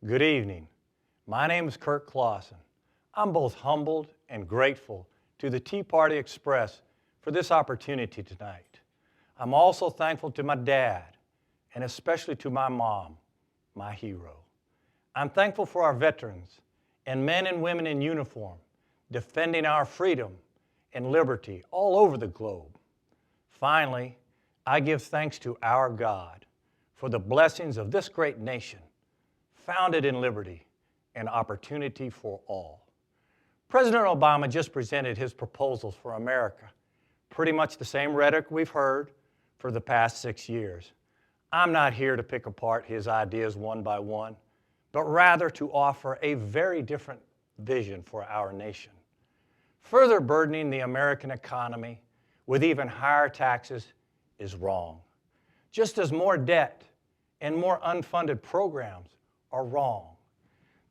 Good evening. My name is Curt Clawson. I'm both humbled and grateful to the Tea Party Express for this opportunity tonight. I'm also thankful to my dad and especially to my mom, my hero. I'm thankful for our veterans and men and women in uniform defending our freedom and liberty all over the globe. Finally, I give thanks to our God for the blessings of this great nation, founded in liberty and opportunity for all. President Obama just presented his proposals for America, pretty much the same rhetoric we've heard for the past 6 years. I'm not here to pick apart his ideas one by one, but rather to offer a very different vision for our nation. Further burdening the American economy with even higher taxes is wrong, just as more debt and more unfunded programs are wrong.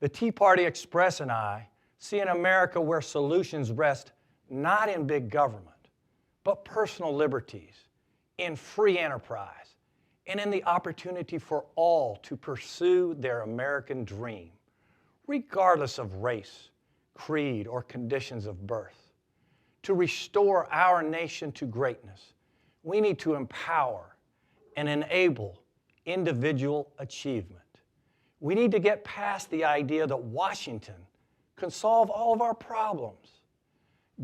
The Tea Party Express and I see an America where solutions rest not in big government, but personal liberties, in free enterprise, and in the opportunity for all to pursue their American dream, regardless of race, creed, or conditions of birth. To restore our nation to greatness, we need to empower and enable individual achievement. We need to get past the idea that Washington can solve all of our problems.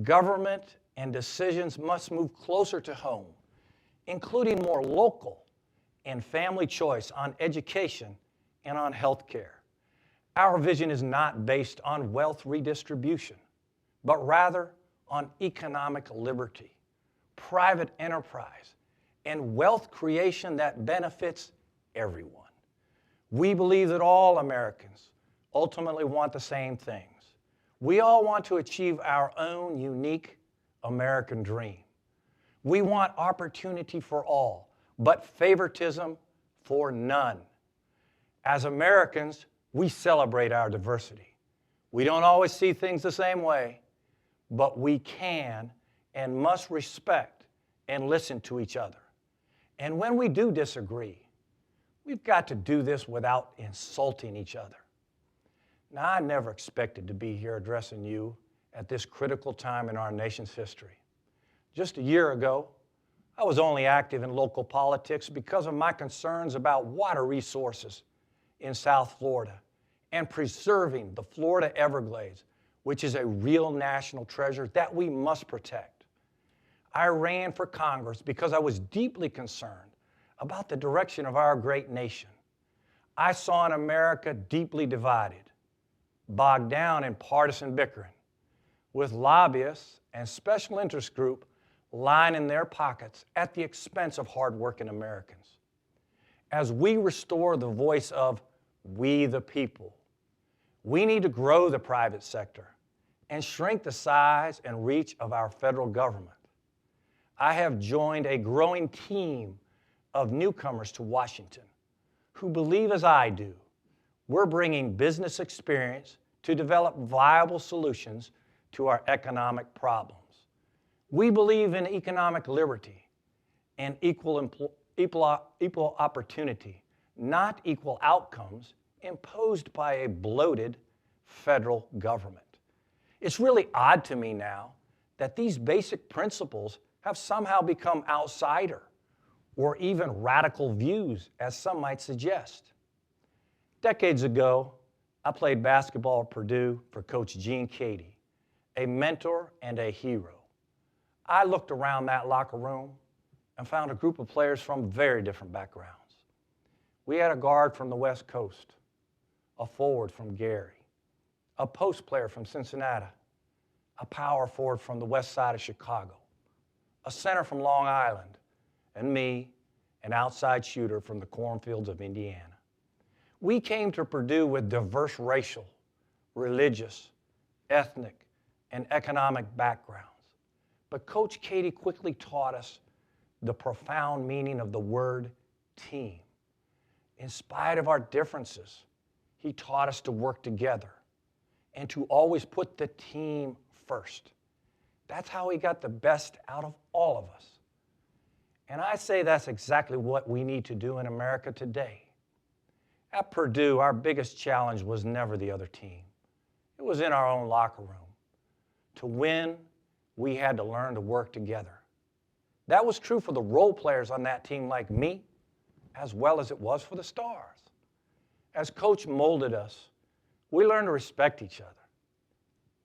Government and decisions must move closer to home, including more local and family choice on education and on health care. Our vision is not based on wealth redistribution, but rather on economic liberty, private enterprise, and wealth creation that benefits everyone. We believe that all Americans ultimately want the same things. We all want to achieve our own unique American dream. We want opportunity for all, but favoritism for none. As Americans, we celebrate our diversity. We don't always see things the same way, but we can and must respect and listen to each other. And when we do disagree, we've got to do this without insulting each other. Now, I never expected to be here addressing you at this critical time in our nation's history. Just a year ago, I was only active in local politics because of my concerns about water resources in South Florida and preserving the Florida Everglades, which is a real national treasure that we must protect. I ran for Congress because I was deeply concerned about the direction of our great nation. I saw an America deeply divided, bogged down in partisan bickering, with lobbyists and special interest groups lining their pockets at the expense of hardworking Americans. As we restore the voice of we the people, we need to grow the private sector and shrink the size and reach of our federal government. I have joined a growing team of newcomers to Washington who believe as I do, we're bringing business experience to develop viable solutions to our economic problems. We believe in economic liberty and equal opportunity, not equal outcomes imposed by a bloated federal government. It's really odd to me now that these basic principles have somehow become outsider or even radical views, as some might suggest. Decades ago, I played basketball at Purdue for Coach Gene Cady, a mentor and a hero. I looked around that locker room and found a group of players from very different backgrounds. We had a guard from the West Coast, a forward from Gary, a post player from Cincinnati, a power forward from the west side of Chicago, a center from Long Island, and me, an outside shooter from the cornfields of Indiana. We came to Purdue with diverse racial, religious, ethnic, and economic backgrounds. But Coach Cady quickly taught us the profound meaning of the word team. In spite of our differences, he taught us to work together and to always put the team first. That's how he got the best out of all of us. And I say that's exactly what we need to do in America today. At Purdue, our biggest challenge was never the other team. It was in our own locker room. To win, we had to learn to work together. That was true for the role players on that team like me, as well as it was for the stars. As Coach molded us, we learned to respect each other.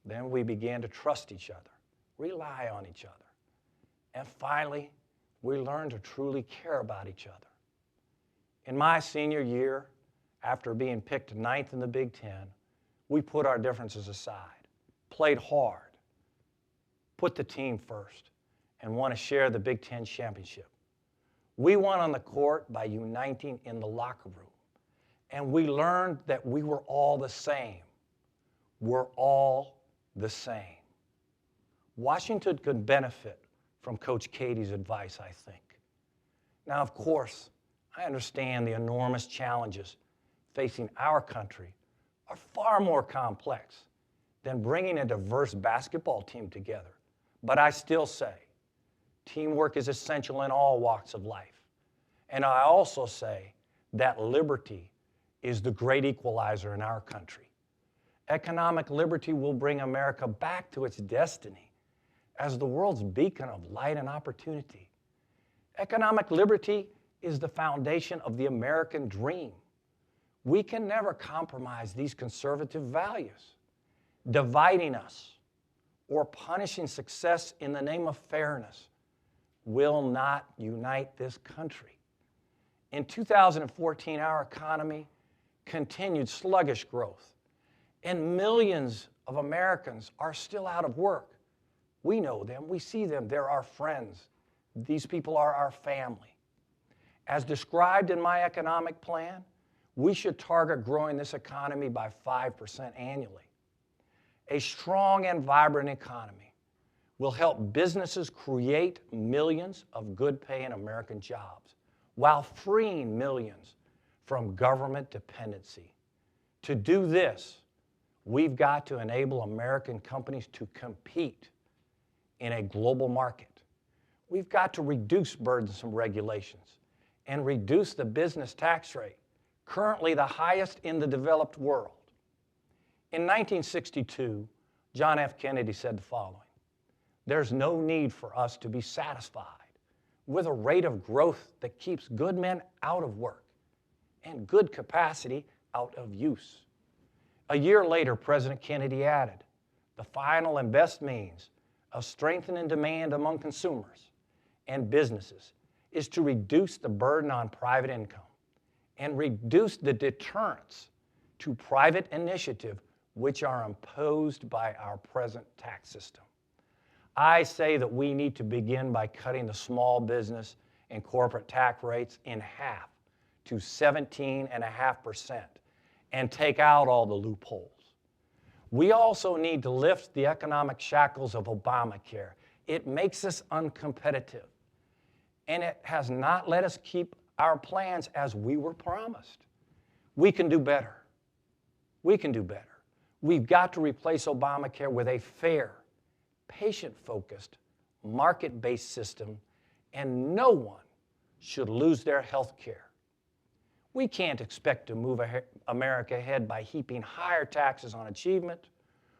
Then we began to trust each other, rely on each other. And finally, we learned to truly care about each other. In my senior year, after being picked 9th in the Big Ten, we put our differences aside, played hard, put the team first, and won a share of the Big Ten championship. We won on the court by uniting in the locker room, and we learned that we were all the same. We're all the same. Washington could benefit from Coach Katie's advice, I think. Now, of course, I understand the enormous challenges facing our country are far more complex than bringing a diverse basketball team together. But I still say, teamwork is essential in all walks of life. And I also say that liberty is the great equalizer in our country. Economic liberty will bring America back to its destiny as the world's beacon of light and opportunity. Economic liberty is the foundation of the American dream. We can never compromise these conservative values. Dividing us or punishing success in the name of fairness will not unite this country. In 2014, our economy continued sluggish growth, and millions of Americans are still out of work. We know them, we see them, they're our friends. These people are our family. As described in my economic plan, we should target growing this economy by 5% annually. A strong and vibrant economy will help businesses create millions of good-paying American jobs while freeing millions from government dependency. To do this, we've got to enable American companies to compete in a global market. We've got to reduce burdensome regulations and reduce the business tax rate, currently the highest in the developed world. In 1962, John F. Kennedy said the following: "There's no need for us to be satisfied with a rate of growth that keeps good men out of work and good capacity out of use." A year later, President Kennedy added, "The final and best means of strengthening demand among consumers and businesses is to reduce the burden on private income and reduce the deterrents to private initiative which are imposed by our present tax system." I say that we need to begin by cutting the small business and corporate tax rates in half to 17.5% and take out all the loopholes. We also need to lift the economic shackles of Obamacare. It makes us uncompetitive, and it has not let us keep our plans as we were promised. We can do better. We can do better. We've got to replace Obamacare with a fair, patient-focused, market-based system, and no one should lose their health care. We can't expect to move America ahead by heaping higher taxes on achievement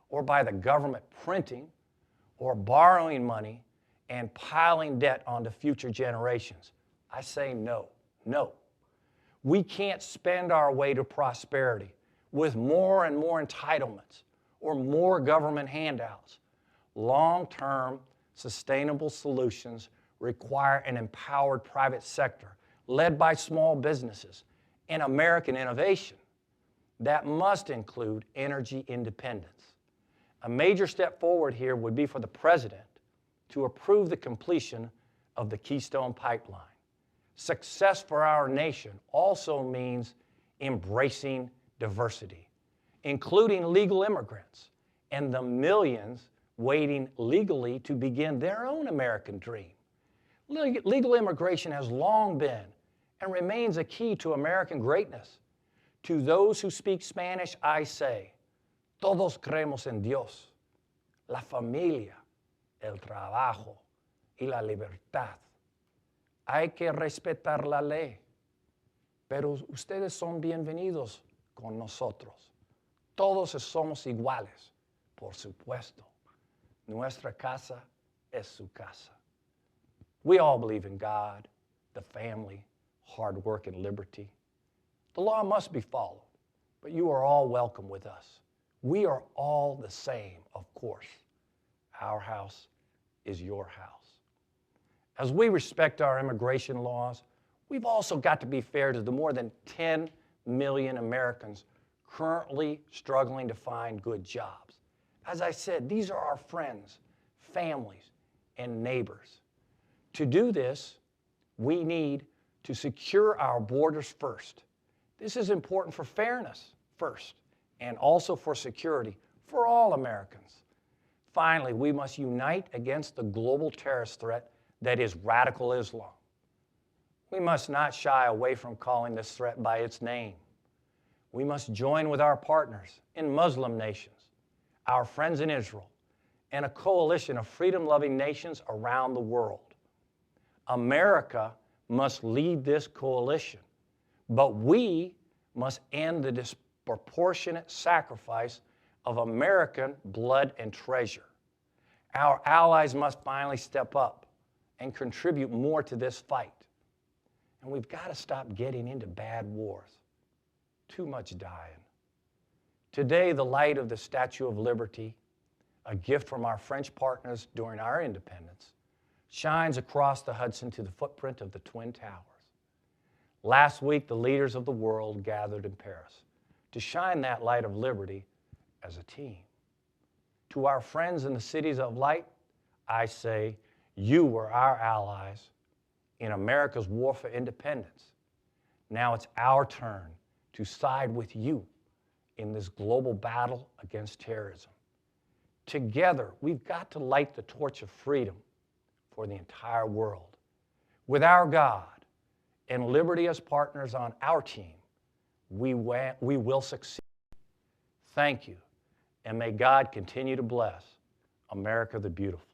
or by the government printing or borrowing money and piling debt onto future generations. I say no, no. We can't spend our way to prosperity with more and more entitlements or more government handouts. Long-term, sustainable solutions require an empowered private sector led by small businesses and American innovation that must include energy independence. A major step forward here would be for the President to approve the completion of the Keystone Pipeline. Success for our nation also means embracing diversity, including legal immigrants and the millions waiting legally to begin their own American dream. Legal immigration has long been and remains a key to American greatness. To those who speak Spanish, I say, todos creemos en Dios, la familia, el trabajo y la libertad. Hay que respetar la ley. pero ustedes son bienvenidos con nosotros. Todos somos iguales, por supuesto. Nuestra casa es su casa. We all believe in God, the family, hard work, and liberty. The law must be followed, but you are all welcome with us. We are all the same, of course. Our house is your house. As we respect our immigration laws, we've also got to be fair to the more than 10 million Americans currently struggling to find good jobs. As I said, these are our friends, families, and neighbors. To do this, we need to secure our borders first. This is important for fairness first, and also for security for all Americans. Finally, we must unite against the global terrorist threat that is radical Islam. We must not shy away from calling this threat by its name. We must join with our partners in Muslim nations, our friends in Israel, and a coalition of freedom-loving nations around the world. America must lead this coalition, but we must end the disproportionate sacrifice of American blood and treasure. Our allies must finally step up and contribute more to this fight. And we've got to stop getting into bad wars. Too much dying. Today, the light of the Statue of Liberty, a gift from our French partners during our independence, shines across the Hudson to the footprint of the Twin Towers. Last week, the leaders of the world gathered in Paris to shine that light of liberty as a team. To our friends in the cities of light, I say, you were our allies in America's war for independence. Now it's our turn to side with you in this global battle against terrorism. Together, we've got to light the torch of freedom for the entire world. With our God and liberty as partners on our team, we will succeed. Thank you, and may God continue to bless America the Beautiful.